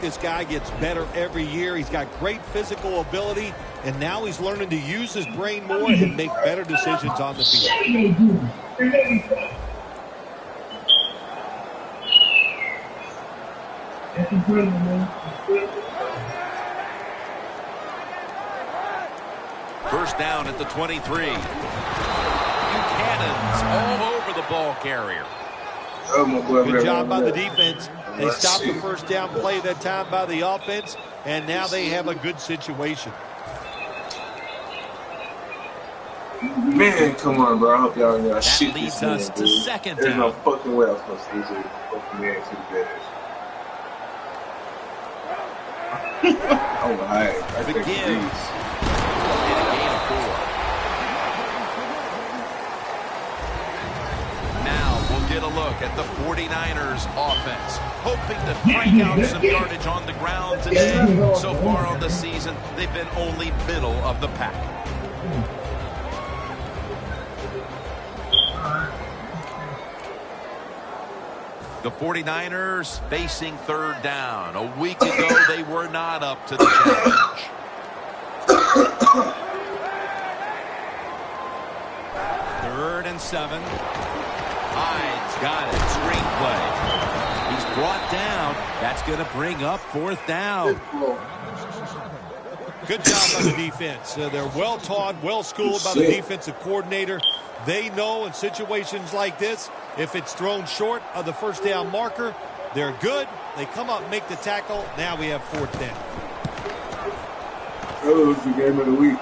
this guy gets better every year. He's got great physical ability, and now he's learning to use his brain more and make better decisions on the field. First down at the 23. Cannons all over the ball carrier. Good job by the defense. They stopped the first down play that time by the offense, and now they have a good situation. Man, come on, bro. I hope y'all got shit. That leads us to second down. There's no fucking way I was supposed to lose it. Fucking man too bad. Oh, my. The give. And a gain of 4. Now we'll get a look at the 49ers offense. Hoping to crank out some yardage on the ground today. So far on the season, they've been only middle of the pack. The 49ers facing third down. A week ago, they were not up to the challenge. Third and 7. Hyde's got it. Screenplay. He's brought down. That's going to bring up fourth down. Good job by the defense. They're well taught, well schooled by the defensive coordinator. They know in situations like this, if it's thrown short of the first down marker, they're good. They come up, make the tackle. Now we have fourth down. That was the game of the week.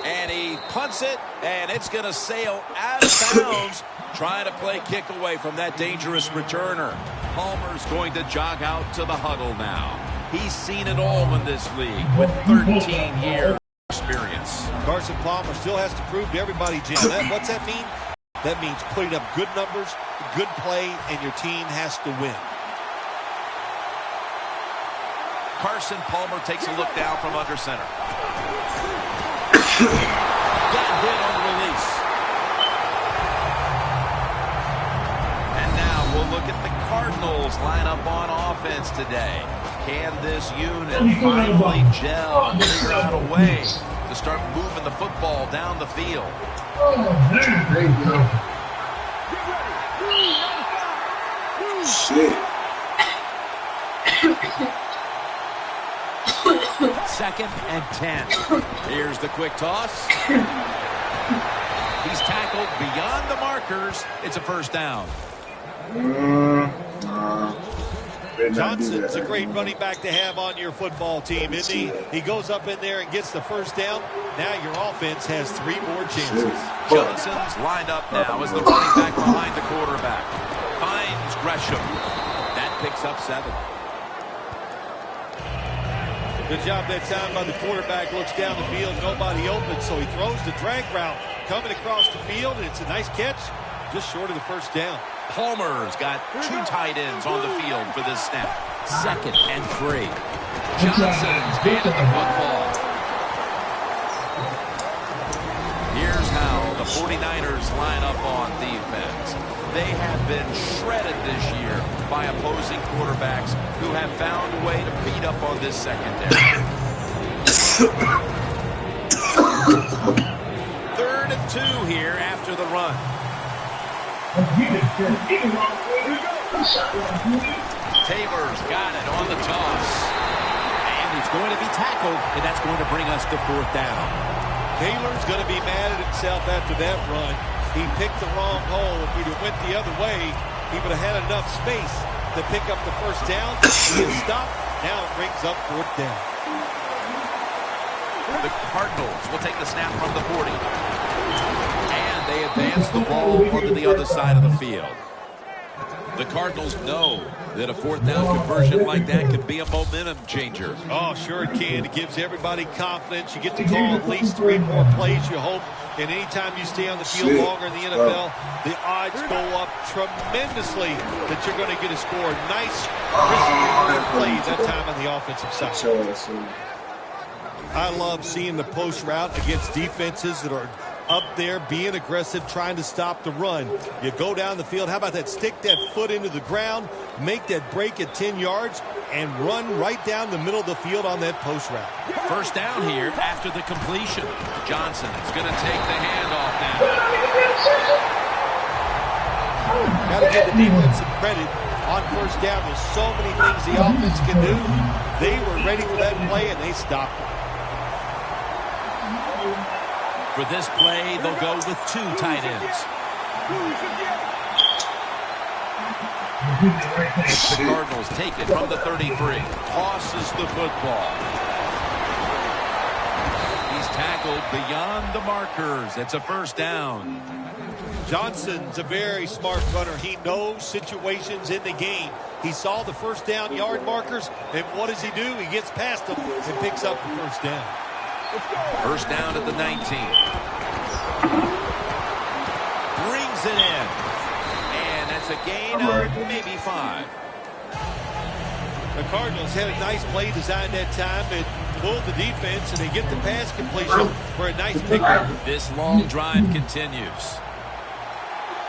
And he punts it, and it's going to sail out of bounds, trying to play kick away from that dangerous returner. Palmer's going to jog out to the huddle now. He's seen it all in this league with 13 years experience. Carson Palmer still has to prove to everybody, Jim. What's that mean? That means putting up good numbers, good play, and your team has to win. Carson Palmer takes a look down from under center. Got hit on the release. And now we'll look at the Cardinals lineup on offense today. Can this unit finally gel and figure out a way to start moving the football down the field? There you go. Shit. Second and 10. Here's the quick toss. He's tackled beyond the markers. It's a first down. Johnson's a great running back to have on your football team, isn't he? He goes up in there and gets the first down. Now your offense has 3 more chances. Johnson's lined up now as the running back behind the quarterback. Finds Gresham. That picks up 7. Good job that time by the quarterback. Looks down the field, nobody open, so he throws the drag route coming across the field, and it's a nice catch, just short of the first down. Palmer's got 2 tight ends on the field for this snap. Second and 3. Johnson's handed the football. Here's how the 49ers line up on defense. They have been shredded this year by opposing quarterbacks who have found a way to beat up on this secondary. Third and 2 here after the run. Taylor's got it on the toss. And he's going to be tackled, and that's going to bring us to fourth down. Taylor's going to be mad at himself after that run. He picked the wrong hole. If he'd have went the other way, he would have had enough space to pick up the first down. He has stopped. Now it brings up fourth down. The Cardinals will take the snap from the 40. And they advance the ball onto the other side of the field. The Cardinals know that a fourth down conversion like that could be a momentum changer. Oh, sure it can. It gives everybody confidence. You get to call at least 3 more plays, you hope. And anytime you stay on the field longer in the NFL, the odds go up tremendously that you're going to get a score. Nice, crisp play that time on the offensive side. I love seeing the post route against defenses that are up there being aggressive, trying to stop the run. You go down the field. How about that? Stick that foot into the ground, make that break at 10 yards, and run right down the middle of the field on that post route. First down here after the completion. Johnson's going to take the handoff now. Got to give the defense some credit. On first down, there's so many things the offense can do. They were ready for that play, and they stopped it. For this play, they'll go with 2 tight ends. The Cardinals take it from the 33. Tosses the football. He's tackled beyond the markers. It's a first down. Johnson's a very smart runner. He knows situations in the game. He saw the first down yard markers, and what does he do? He gets past them and picks up the first down. First down at the 19. Brings it in. And that's a gain of maybe 5. The Cardinals had a nice play design that time. It pulled the defense, and they get the pass completion for a nice pickup. This long drive continues.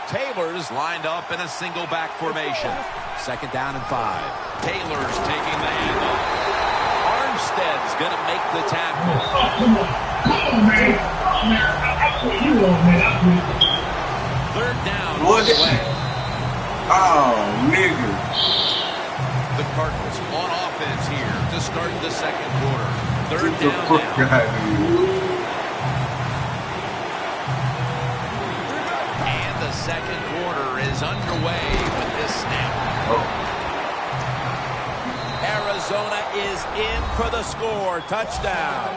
Taylor's lined up in a single back formation. Second down and 5. Taylor's taking the handoff. Armstead's going to make the tackle. Third down on the way. Oh, nigga. The Cardinals on offense here to start the second quarter. Third down now. The second quarter is underway with this snap. Arizona is in for the score. Touchdown.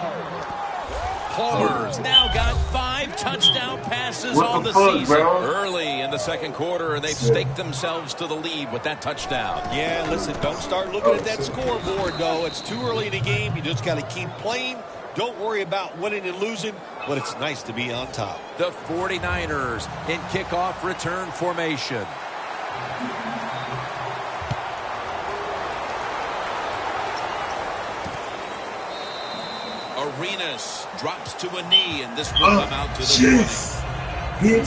Palmer's now got 5 touchdown passes on the season. Early in the second quarter, and they've staked themselves to the lead with that touchdown. Yeah, listen, don't start looking at that scoreboard, though. It's too early in the game. You just got to keep playing. Don't worry about winning and losing, but it's nice to be on top. The 49ers in kickoff return formation. Arenas drops to a knee, and this will come out to the 20.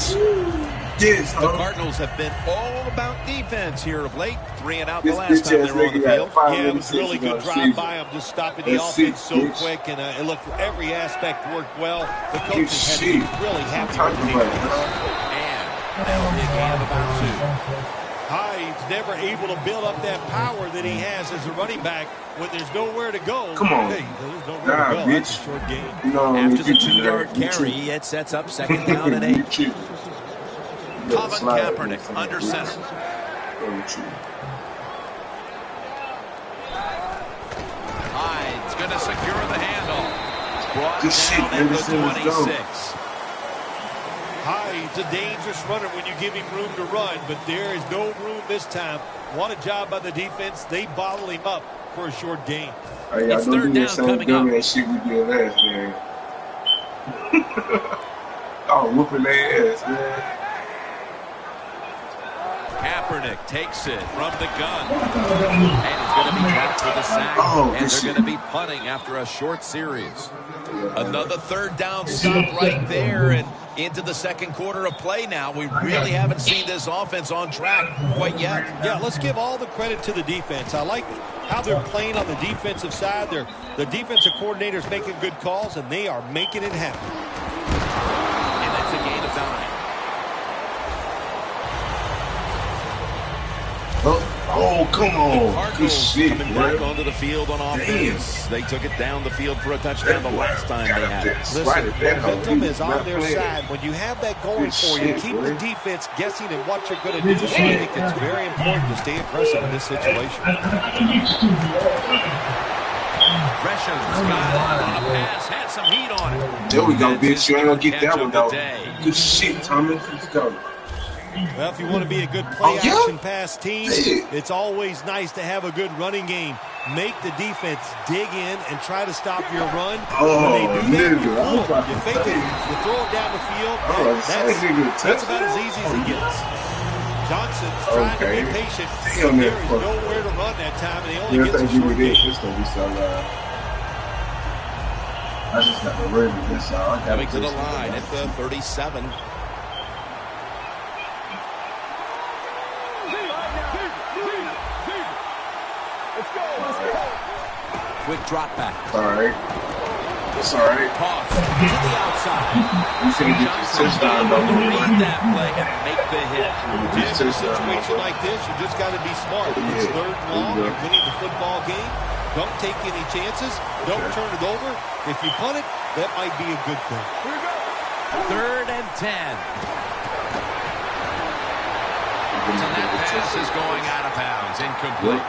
The Cardinals have been all about defense here of late. 3 and out the last time they were on the field. Yeah, it was a really good drive by them, just stopping the offense so quick. And it looked every aspect worked well. The coaches had to be really happy with the defense. And that'll be a gain of about 2. Hyde's never able to build up that power that he has as a running back when there's nowhere to go. Come on. Hey, there's nowhere to go. That's a short game. After the 2-yard carry, it sets up second down and 8. Colin Kaepernick under center. Hyde's going to secure the handle. Brought down at the 26. Hyde's a dangerous runner when you give him room to run, but there is no room this time. What a job by the defense. They bottle him up for a short gain. It's third down coming up. That shit we did last game. Oh, whooping their ass, man. Kaepernick takes it from the gun. And it's going to be dropped for the sack. And they're going to be punting after a short series. Another third down stop right there. And into the second quarter of play now. We really haven't seen this offense on track quite yet. Yeah, let's give all the credit to the defense. I like how they're playing on the defensive side. The defensive coordinator's making good calls, and they are making it happen. And that's a gain of 9. Oh, come on. Cardinals coming back onto the field on offense. They took it down the field for a touchdown the last time they had it. Listen, momentum is on their side. When you have that going for you, keep the defense guessing at what you're going to do. So I think it's very important to stay aggressive in this situation. Gresham's got it on a pass, had some heat on it. There we go, bitch. You ain't going to get that one, though. Good shit, Thomas. Let's go. Well, if you want to be a good play-action pass team, it's always nice to have a good running game. Make the defense dig in and try to stop your run. When they do that, you fool them. You fake it, you throw it down the field. That's about as easy as it gets. Johnson's trying to be patient. There is nowhere to run that time, and he only gets a short game. I just got to worry with this. Coming to the line at the 37. Quick drop back. Sorry. Sorry. Toss to the outside. You should get your touchdown, though. Read that play and make the hit. In a situation like this, you just got to be smart. It's third and long. You're winning the football game. Don't take any chances. Don't turn it over. If you punt it, that might be a good thing. Here we go. 3rd and 10. So that pass is going out of bounds. Incomplete.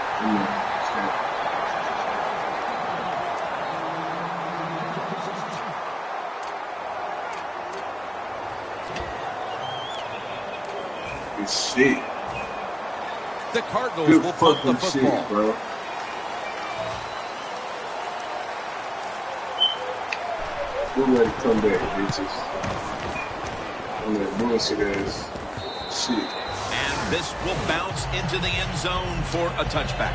Shit. The Cardinals will punt the football. Shit, bro. We're ready to come back, bitches. On that bullshit ass shit. And this will bounce into the end zone for a touchback.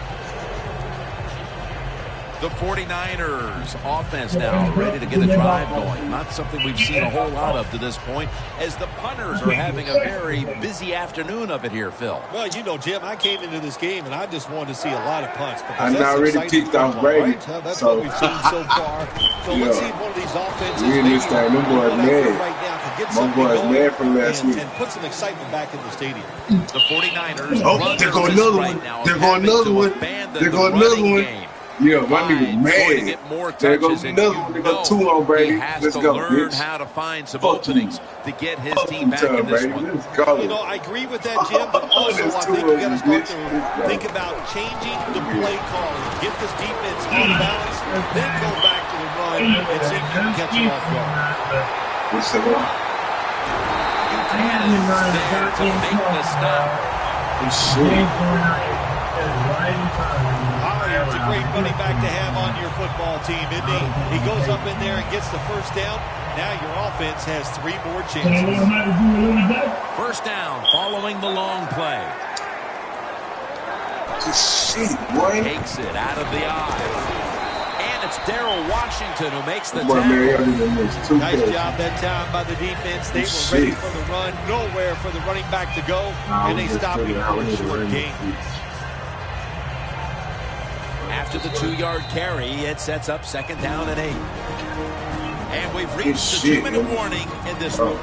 The 49ers offense now ready to get a drive going. Not something we've seen a whole lot of to this point, as the punters are having a very busy afternoon of it here, Phil. Well, you know, Jim, I came into this game and I just wanted to see a lot of punts. I already picked off Brady. Right? That's what we've seen so far. So let's see if one of these offenses them boys mad. right now can get My boys mad from last week. And put some excitement back in the stadium. The 49ers. Oh, there go another one. There go another one. There go another one. Yeah, my nigga mad. There goes another one. There go 2 on Brady. Let's go, bitch. Learn how to find some openings to get his team back in this one. You know, I agree with that, Jim, but also I think you got to start to think about changing the play calling. Get this defense on balance, then go back to the run and see if you can catch them off guard. What's the one? And there to make the stop. It's a great running back to have on your football team, isn't he? He goes up in there and gets the first down. Now your offense has 3 more chances. First down following the long play. Shit, boy. Takes it out of the eye. And it's Darrell Washington who makes the tackle. Nice job that time by the defense. They were ready for the run. Nowhere for the running back to go. And they stopped him for a short gain. After the 2-yard carry, it sets up 2nd down and 8. And we've reached the 2-minute warning in this one.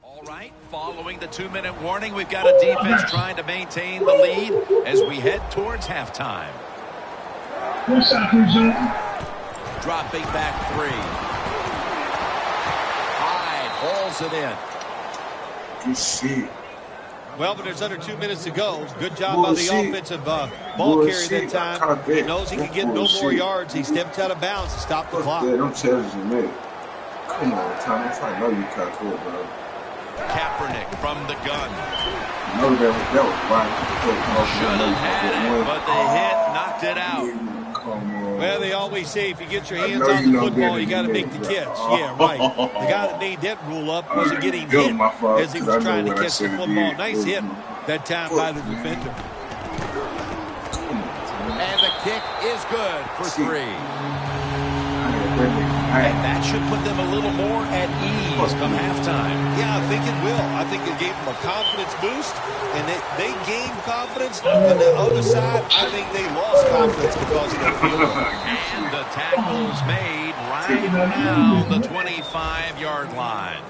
All right, following the 2-minute warning, we've got a defense trying to maintain the lead as we head towards halftime. Dropping back 3. Hyde hauls it in. Well, but there's under 2 minutes to go. Good job by the offensive ball carrier that time. He knows he can get no more yards. He steps out of bounds to stop the clock. Don't challenge me, man. Come on, Thomas. I know you can't do it, bro. Kaepernick from the gun. No, that was right. Should have had it, but the hit knocked it out. Well, they always say if you get your hands on the football, you got to make the catch. Yeah, right. The guy that made that rule up wasn't getting hit as he was trying to catch the football. Nice hit that time by the defender. And the kick is good for 3. And that should put them a little more at ease come halftime. Yeah, I think it will. I think it gave them a confidence boost, and they gained confidence. On the other side, I think they lost confidence because of that field goal. And the tackle's made right now the 25-yard line.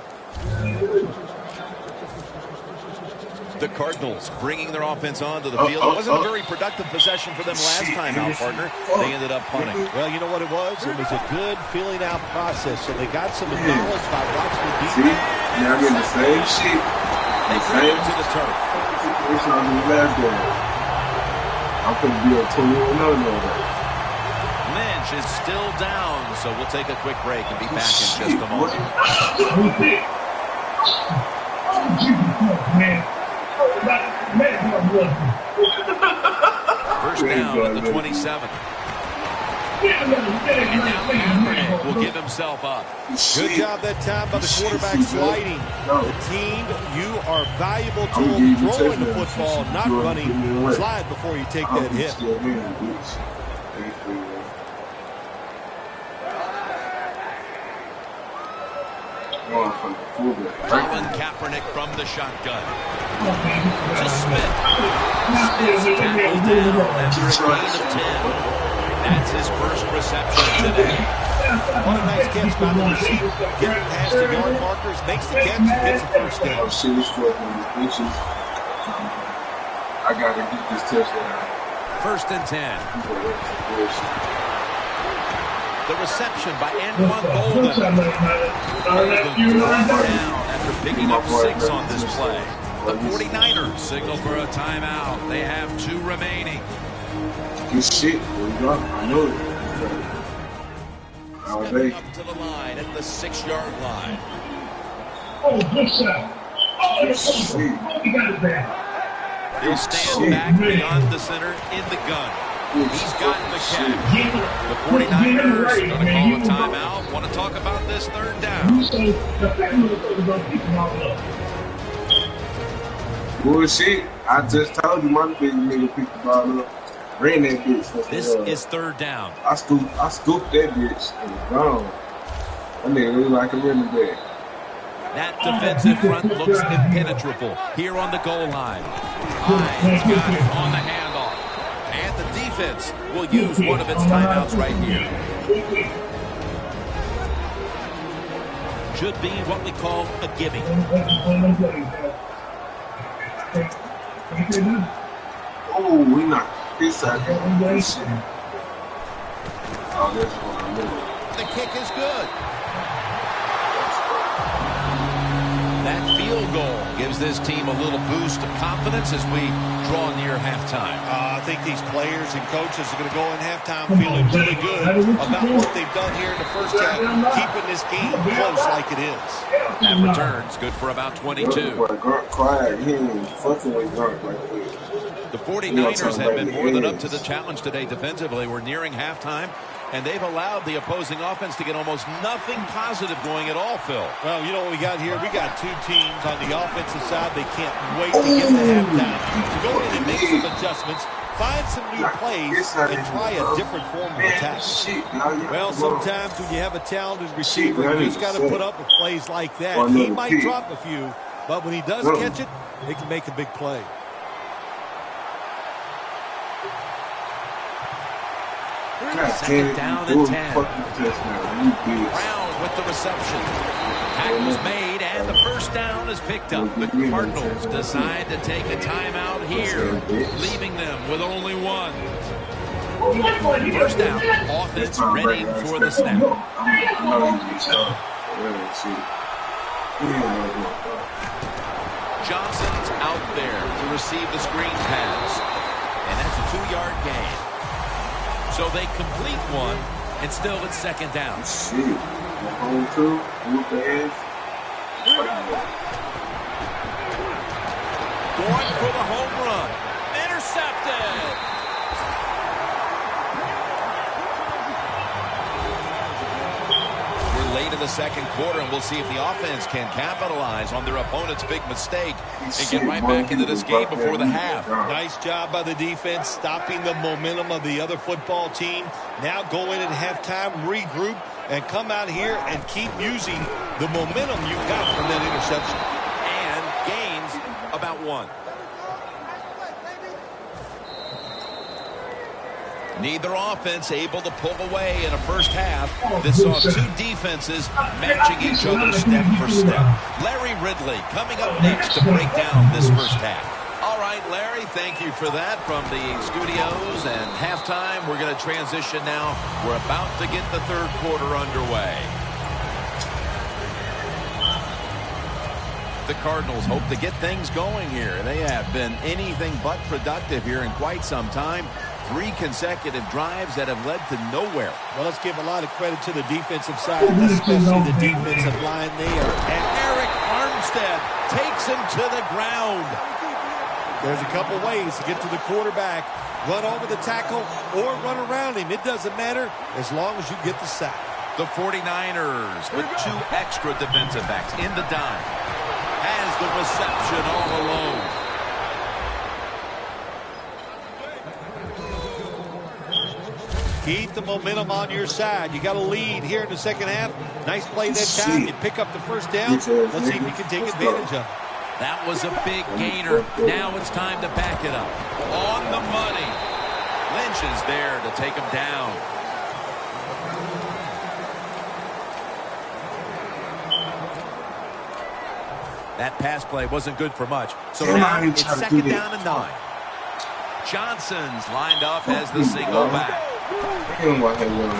The Cardinals bringing their offense onto the field. It wasn't a very productive possession for them last time out, partner. They ended up punting. Well, you know what it was? It was a good filling out process. So they got some knowledge by watching the defense. Now getting the same shit. They bring it to the turf. It's on the last game. I'm going to be a 21-0 over. Lynch is still down, so we'll take a quick break and be back in just a moment. First down at the 27. And now Kaepernick will give himself up. Good job that time by the quarterback sliding. The team, you are valuable to them throwing the football, not running. Slide before you take that hit. Colin Kaepernick from the shotgun. To Smith. Smith tackled down after a gain of 10. That's his first reception today. What a nice catch by the receiver. Getting past the yard markers, makes the catch and gets the first down. I got to get this touchdown. 1st and 10. The reception by Anquan Golden. Golden brought down after picking up 6 on this play. The 49ers signal for a timeout. They have 2 remaining. Good shit. I know it. Stepping up to the line at the 6-yard line. Oh, good shot. Oh, you got it back. He'll stand back beyond the center in the gun. He's gotten the catch. The 49ers going to call a timeout. Want to talk about this 3rd down. Bullshit. I just told you my big nigga picked the ball up. Ran that bitch. This is 3rd down. I scooped that bitch and it's gone. That nigga look like a running back. That defensive front looks impenetrable here on the goal line. Hines got it on the handoff. And the defense will use one of its timeouts right here. Should be what we call a gimme. Oh, we not. This side. Oh, that's what I knew. The kick is good. That field goal gives this team a little boost of confidence as we draw near halftime. I think these players and coaches are going to go in halftime feeling really good about what they've done here in the first half, keeping this game close like it is. That return's good for about 22. The 49ers have been more than up to the challenge today defensively. We're nearing halftime, and they've allowed the opposing offense to get almost nothing positive going at all, Phil. Well, you know what we got here? We got 2 teams on the offensive side. They can't wait to get to halftime to go in and make some adjustments, find some new plays, and try a different form of attack. Well, sometimes when you have a talented receiver, he's got to put up with plays like that. He might drop a few, but when he does catch it, he can make a big play. Second down and 10. Brown with the reception. Tackle's made, and the first down is picked up. The Cardinals decide to take a timeout here, leaving them with only 1. First down, offense ready for the snap. Johnson's out there to receive the screen pass, and that's a 2-yard gain. So they complete 1, and still it's 2nd down. Home 2, move the hands. Going for the home run. Intercepted. We're late in the 2nd quarter, and we'll see if the offense can capitalize on their opponent's big mistake and get right back into this game before the half. Nice job by the defense, stopping the momentum of the other football team. Now go in at halftime, regroup, and come out here and keep using the momentum you got from that interception. And gains about 1. Neither offense able to pull away in a first half. This saw 2 defenses matching each other step for step. Larry Ridley coming up next to break down this first half. All right, Larry, thank you for that from the studios. And halftime, we're going to transition now. We're about to get the 3rd quarter underway. The Cardinals hope to get things going here. They have been anything but productive here in quite some time. 3 consecutive drives that have led to nowhere. Well, let's give a lot of credit to the defensive side, especially the defensive line. They are at Eric Armstead takes him to the ground. There's a couple ways to get to the quarterback. Run over the tackle or run around him. It doesn't matter as long as you get the sack. The 49ers with 2 extra defensive backs in the dime. Has the reception all alone. Keep the momentum on your side. You got a lead here in the second half. Nice play that time. You pick up the first down. Let's see if you can take advantage of it. That was a big gainer. Now it's time to back it up. On the money. Lynch is there to take him down. That pass play wasn't good for much. So now it's second down and 9. Johnson's lined up as the single back.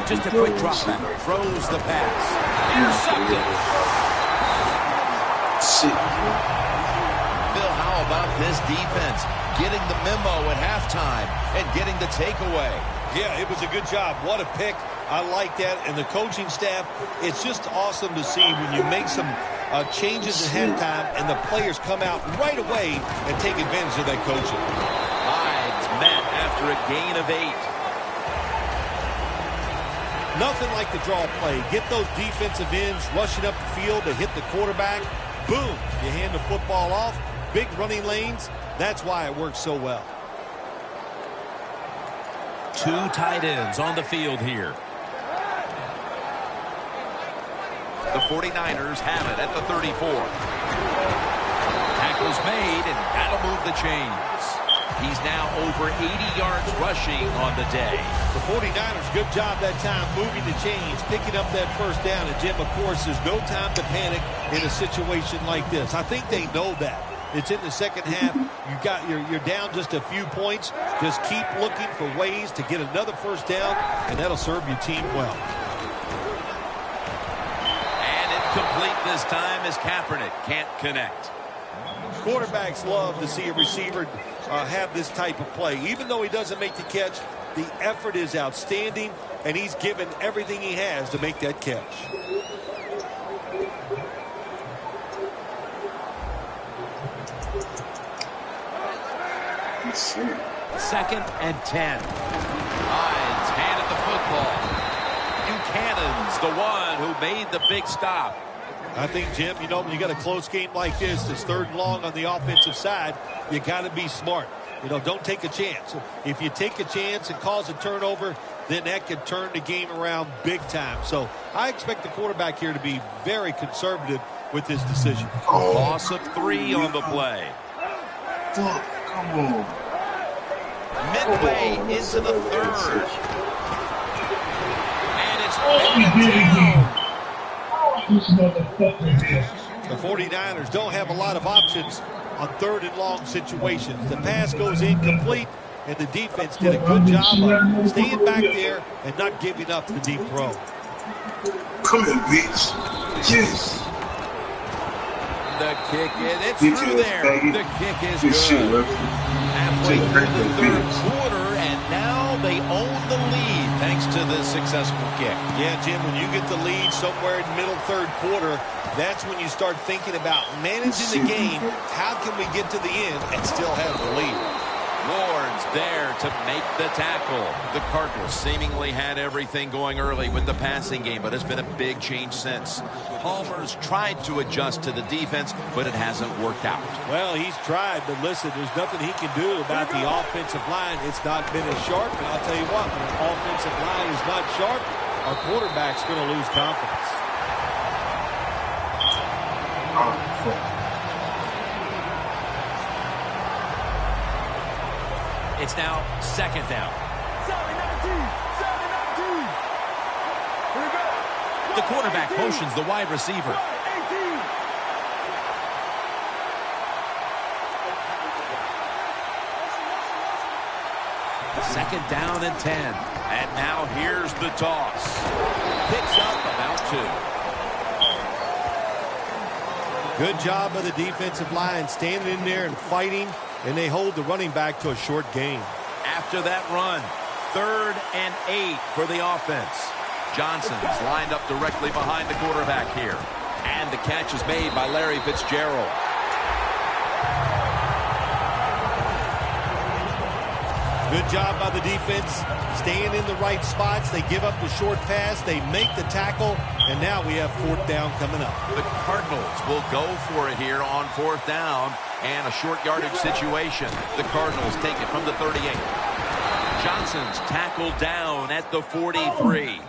Just a quick drop back. Throws the pass. Intercepted. Phil, how about this defense? Getting the memo at halftime and getting the takeaway. Yeah, it was a good job. What a pick. I like that. And the coaching staff, it's just awesome to see when you make some changes at halftime and the players come out right away and take advantage of that coaching. Hides met after a gain of 8. Nothing like the draw play. Get those defensive ends rushing up the field to hit the quarterback. Boom, you hand the football off. Big running lanes. That's why it works so well. 2 tight ends on the field here. The 49ers have it at the 34. Tackle's made, and that'll move the chains. He's now over 80 yards rushing on the day. The 49ers, good job that time moving the chains, picking up that first down. And, Jim, of course, there's no time to panic in a situation like this. I think they know that. It's in the second half. You're down just a few points. Just keep looking for ways to get another first down, and that'll serve your team well. And incomplete this time as Kaepernick can't connect. Quarterbacks love to see a receiver have this type of play. Even though he doesn't make the catch, the effort is outstanding, and he's given everything he has to make that catch. Second and 10. Hides handed the football. Buchanan's the one who made the big stop. I think, Jim, when you got a close game like this, it's 3rd and long on the offensive side, you got to be smart. Don't take a chance. If you take a chance and cause a turnover, then that can turn the game around big time. So I expect the quarterback here to be very conservative with this decision. Loss of 3 on the play. Come on. Midway into the 3rd. And it's down. The 49ers don't have a lot of options on 3rd and long situations. The pass goes incomplete, and the defense did a good job of staying back there and not giving up the deep throw. Come here, bitch. Yes. The kick it's through there. The kick is good. Halfway through the 3rd quarter, and now they own the lead thanks to the successful kick. Yeah, Jim, when you get the lead somewhere in the middle 3rd quarter, that's when you start thinking about managing the game. How can we get to the end and still have the lead? Lord's there to make the tackle. The Cardinals seemingly had everything going early with the passing game, but it's been a big change since. Palmer's tried to adjust to the defense, but it hasn't worked out. Well, he's tried, but listen, there's nothing he can do about the offensive line. It's not been as sharp, and I'll tell you what, when the offensive line is not sharp, our quarterback's going to lose confidence. It's now 2nd down. The quarterback motions the wide receiver. Second down and 10. And now here's the toss. Picks up about 2. Good job of the defensive line standing in there and fighting, and they hold the running back to a short gain. After that run, 3rd and 8 for the offense. Johnson's lined up directly behind the quarterback here. And the catch is made by Larry Fitzgerald. Good job by the defense, staying in the right spots. They give up the short pass. They make the tackle, and now we have 4th down coming up. The Cardinals will go for it here on 4th down and a short yardage situation. The Cardinals take it from the 38. Johnson's tackled down at the 43.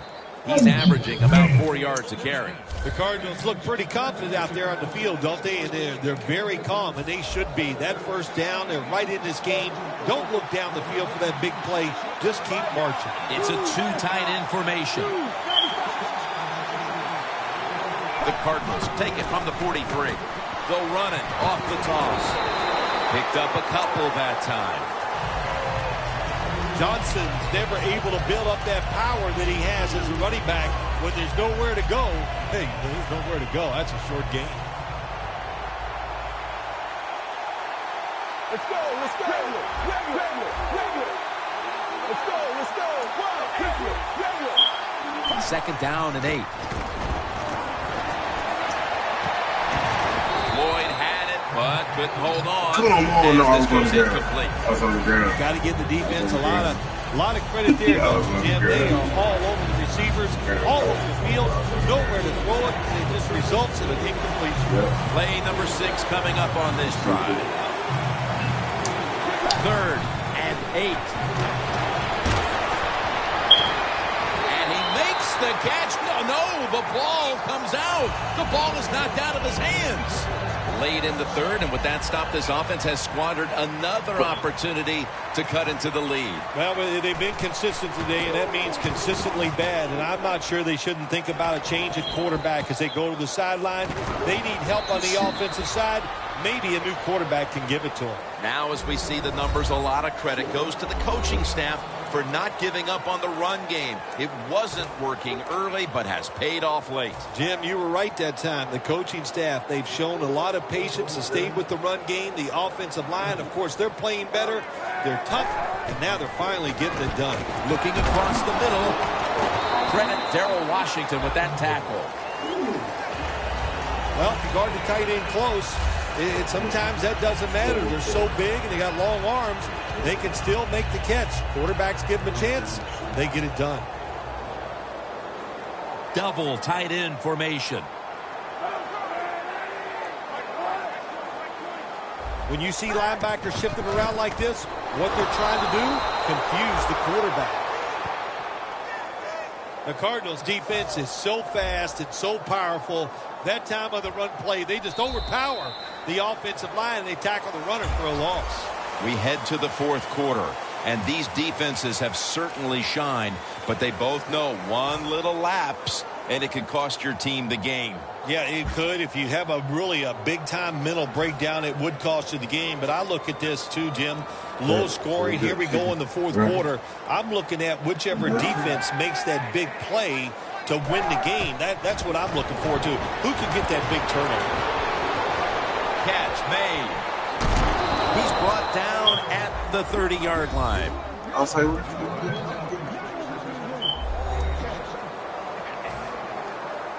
He's averaging about 4 yards a carry. The Cardinals look pretty confident out there on the field, don't they? And they're very calm, and they should be. That 1st down, they're right in this game. Don't look down the field for that big play. Just keep marching. It's a 2 tight end formation. The Cardinals take it from the 43. They'll run it off the toss. Picked up a couple that time. Johnson's never able to build up that power that he has as a running back when there's nowhere to go. Hey, there's nowhere to go. That's a short game. Let's go, let's go. Let's go, let's go. 2nd down and 8. Floyd had it, but couldn't hold on. Come on, no, I was on the ground. Incomplete. I was on the ground. Got to give the defense a lot of credit there, Jim. They are all over the receivers, all over the field, nowhere to throw it, and it just results in an incompletion. Play number 6 coming up on this drive. 3rd and 8. And he makes the catch. No, the ball comes out. The ball is knocked out of his hands. Late in the 3rd, and with that stop, this offense has squandered another opportunity to cut into the lead. Well, they've been consistent today, and that means consistently bad. And I'm not sure they shouldn't think about a change at quarterback as they go to the sideline. They need help on the offensive side. Maybe a new quarterback can give it to them. Now, as we see the numbers, a lot of credit goes to the coaching staff for not giving up on the run game. It wasn't working early, but has paid off late. Jim, you were right that time. The coaching staff, they've shown a lot of patience to stay with the run game. The offensive line, of course, they're playing better. They're tough, and now they're finally getting it done. Looking across the middle. Credit Darrell Washington with that tackle. Well, if you guard the tight end close, sometimes that doesn't matter. They're so big and they got long arms, they can still make the catch. Quarterbacks give them a chance, they get it done. Double tight end formation. When you see linebackers shifting around like this, what they're trying to do, confuse the quarterback. The Cardinals defense is so fast and so powerful. That time of the run play, they just overpower the offensive line and they tackle the runner for a loss. We head to the 4th quarter, and these defenses have certainly shined, but they both know one little lapse and it can cost your team the game. Yeah, it could. If you have a big-time mental breakdown, it would cost you the game. But I look at this, too, Jim. Low scoring. Here we go in the 4th quarter. I'm looking at whichever defense makes that big play to win the game. That's what I'm looking forward to. Who can get that big turnover? Catch made. He's brought down at the 30-yard line. I'll say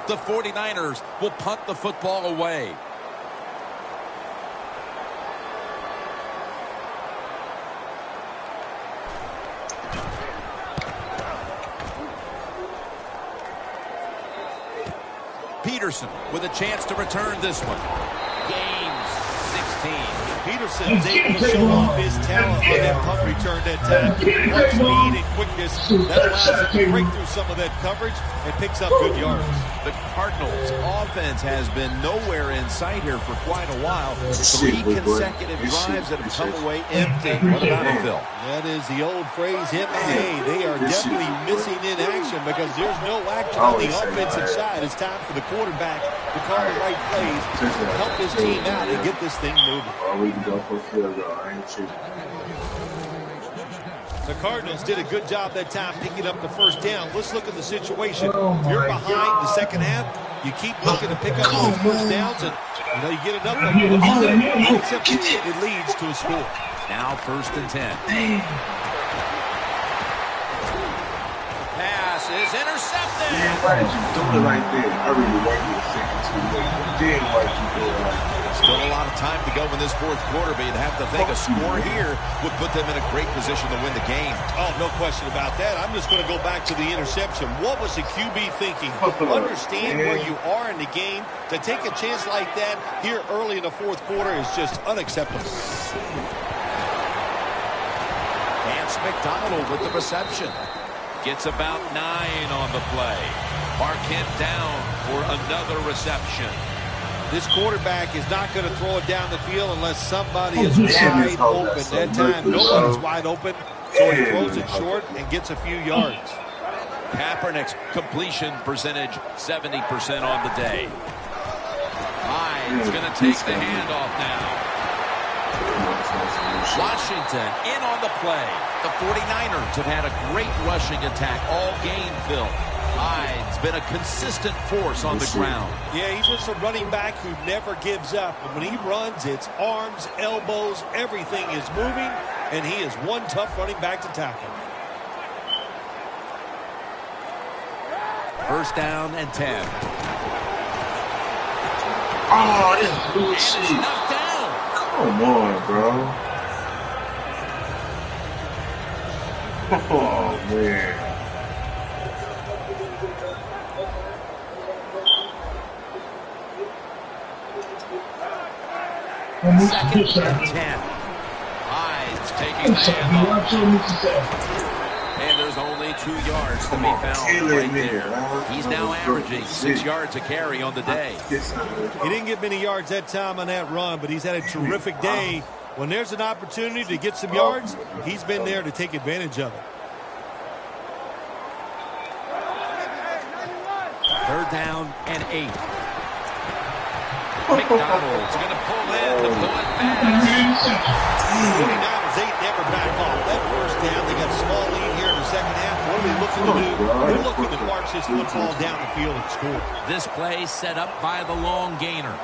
The 49ers will punt the football away. Peterson with a chance to return this one. Gains 16. Peterson's able to show off his talent on that punt return that time. What speed and quickness that allows him to break through some of that coverage and picks up good yards. The Cardinals offense has been nowhere in sight here for quite a while. 3 consecutive drives that have come away empty. What about it, Phil? That is the old phrase, MIA. They are definitely missing in action because there's no action on the offensive side. It's time for the quarterback to call the right plays, help his team out, and get this thing moving. The Cardinals did a good job that time picking up the 1st down. Let's look at the situation. You're behind the 2nd half. You keep looking to pick up those 1st downs, and you get enough of them. It leads to a score. Now 1st and 10. Pass is intercepted. Don't look like that. I really like this 2nd. Still a lot of time to go in this fourth quarter, but you'd have to think a score here would put them in a great position to win the game. Oh, no question about that. I'm just going to go back to the interception. What was the QB thinking? Understand where you are in the game. To take a chance like that here early in the fourth quarter is just unacceptable. Vance McDonald with the reception. Gets about 9 on the play. Marquette down for another reception. This quarterback is not going to throw it down the field unless somebody is wide open. That time, nobody's wide open, so he throws it short and gets a few yards. Kaepernick's completion percentage, 70% on the day. Hyde's going to take the handoff now. Washington in on the play. The 49ers have had a great rushing attack all game, Phil. Hyde's been a consistent force on the ground. Yeah, he's just a running back who never gives up. And when he runs, it's arms, elbows, everything is moving, and he is one tough running back to tackle. First down and 10. Oh, this bullshit. Knocked down. Come on, bro. Oh, man. Second and 10. Hyde's taking the handoff. And there's only 2 yards to be found right there. He's now averaging 6 yards a carry on the day. He didn't get many yards that time on that run, but he's had a terrific day. When there's an opportunity to get some yards, he's been there to take advantage of it. Third down and 8. McDonald's going to pull in the bullet pass. 49ers ain't never back off. That first down, they got a small lead here in the second half. What are they looking to do? They're looking to march this football down the field and score. This play set up by the long gainer.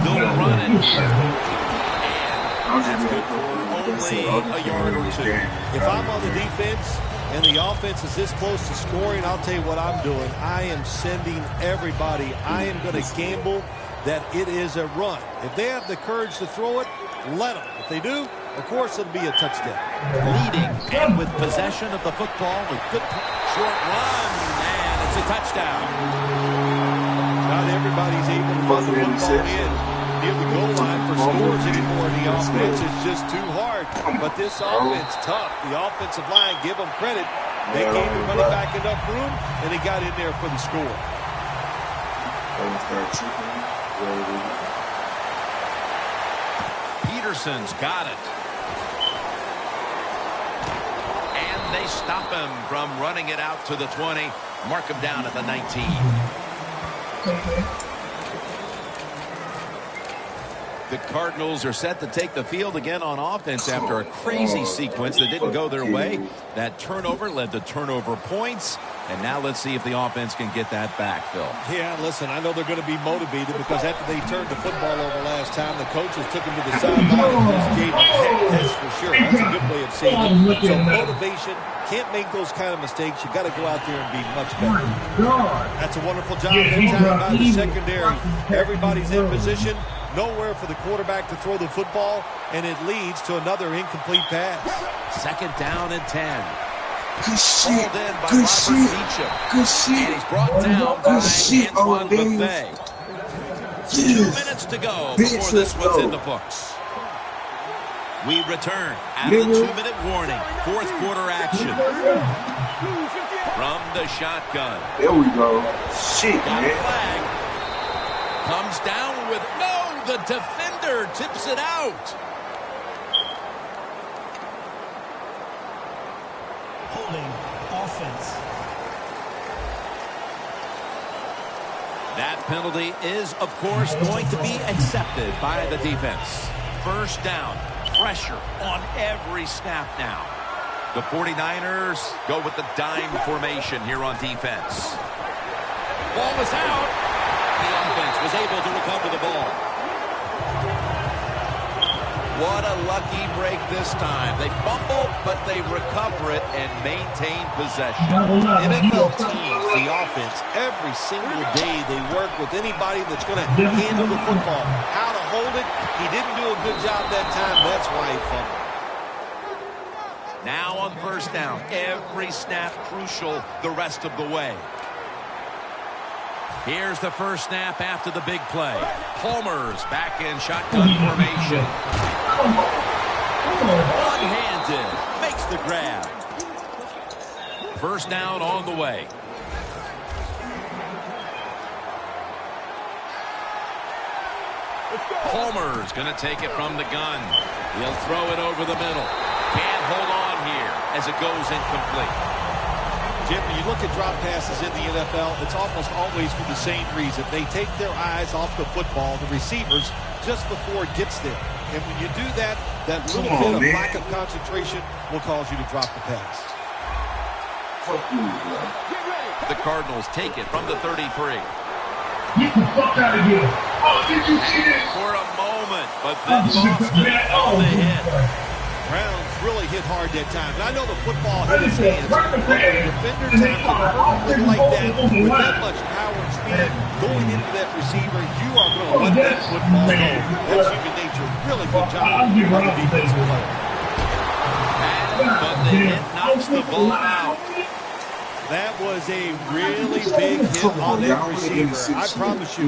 They'll run it. And that's good for only a yard or 2. If I'm on the defense and the offense is this close to scoring, I'll tell you what I'm doing. I am sending everybody. I am going to gamble that it is a run. If they have the courage to throw it, let them. If they do, of course it'll be a touchdown. Leading and with possession of the football with good short run, and it's a touchdown. Not everybody's able to run the football in near the goal line for scores anymore. The offense is just too hard. But this offense, tough. The offensive line, give them credit. They gave the running back enough room, and they got in there for the score. Peterson's got it. And they stop him from running it out to the 20. Mark him down at the 19. The Cardinals are set to take the field again on offense after a crazy sequence that didn't go their way. That turnover led to turnover points. And now let's see if the offense can get that back, Phil. Yeah, listen, I know they're going to be motivated because after they turned the football over last time, the coaches took them to the sideline and just gave them heck, that's for sure. That's a good way of saying it. So motivation, can't make those kind of mistakes. You got to go out there and be much better. That's a wonderful job that time by the secondary. Everybody's in position. Nowhere for the quarterback to throw the football, and it leads to another incomplete pass. Second down and 10. Good shit. In by Good Robert shit. Beecham. Good shit. And he's brought down by Antoine Buffet. 2 minutes to go before this one's in the books. We return after the 2-minute warning. Fourth quarter action. From the shotgun. There we go. Shit, Got a man. flag. Comes down with the defender tips it out. Holding offense. That penalty is, of course, going to be accepted by the defense. First down, pressure on every snap now. The 49ers go with the dime formation here on defense. Ball was out. The offense was able to recover the ball. What a lucky break this time. They fumble, but they recover it and maintain possession. NFL teams, the offense, every single day they work with anybody that's going to handle the football. How to hold it, he didn't do a good job that time. That's why he fumbled. Now on first down, every snap crucial the rest of the way. Here's the first snap after the big play. Palmer's back in shotgun formation. One-handed, makes the grab. First down on the way. Palmer's going to take it from the gun. He'll throw it over the middle. Can't hold on here as it goes incomplete. Jim, when you look at drop passes in the NFL, it's almost always for the same reason. They take their eyes off the football, the receivers, just before it gets there. And when you do that, that little bit of lack of concentration will cause you to drop the pass. The Cardinals take it from the 33. Get the fuck out of here. Oh, did you see this? For a moment, but then lost it on the hit. Browns really hit hard that time. And I know the football hit his hands, but when the defender tackles it like that, with that much power and speed going into that receiver, you are going to let that football go. That's human nature. Really good job by the defensive player. But the hit knocks the ball out. That was a really big hit on that receiver. I promise you,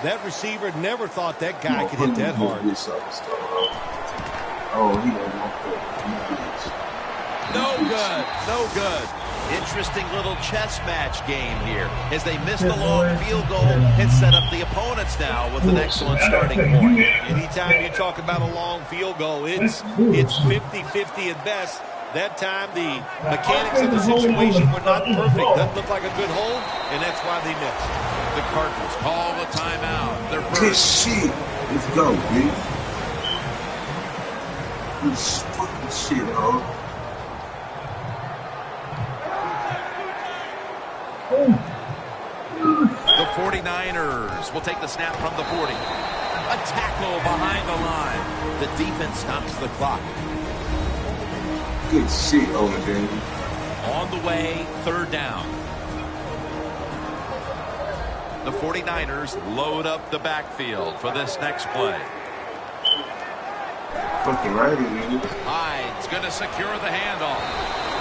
that receiver never thought that guy could hit that hard. Oh, he don't want that. No good. No good. Interesting little chess match game here as they missed the long field goal and set up the opponents now with an excellent starting point. Anytime you talk about a long field goal, it's 50-50 at best. That time, the mechanics of the situation were not perfect. Doesn't look like a good hold, and that's why they missed. The Cardinals call a timeout. They're Good first. shit. Let's go, man. This fucking shit, huh? The 49ers will take the snap from the 40. A tackle behind the line. The defense stops the clock. Good shit over there. On the way, third down. The 49ers load up the backfield for this next play. Fucking right, man. Hyde's going to secure the handoff.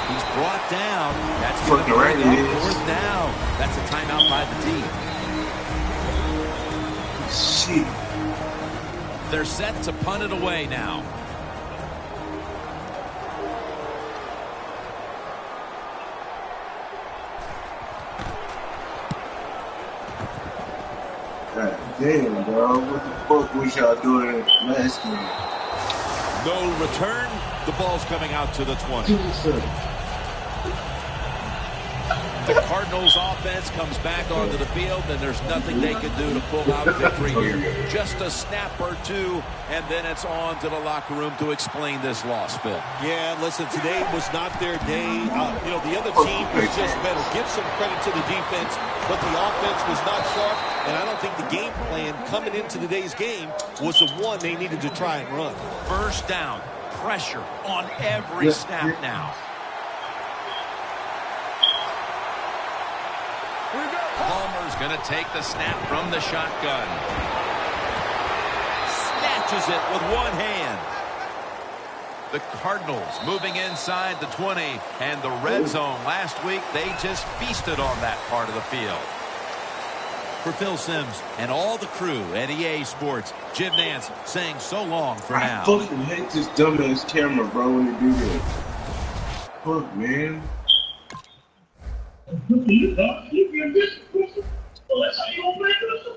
He's brought down. That's fucking right, it is. Fourth down. That's a timeout by the team. Shit. They're set to punt it away now. God damn, dog. What the fuck was y'all doing last game? No return. The ball's coming out to the 20. The Cardinals offense comes back onto the field, and there's nothing they can do to pull out victory here. Just a snap or two, and then it's on to the locker room to explain this loss, Phil. Yeah, listen, today was not their day. The other team was just better. Give some credit to the defense, but the offense was not sharp, and I don't think the game plan coming into today's game was the one they needed to try and run. First down, pressure on every snap now. Palmer's going to take the snap from the shotgun. Snatches it with one hand. The Cardinals moving inside the 20, and the red zone last week, they just feasted on that part of the field. For Phil Simms and all the crew at EA Sports, Jim Nance saying so long for now. I fucking hate this dumbass camera, bro, when they do that. Fuck, man. You that's how you gonna make us.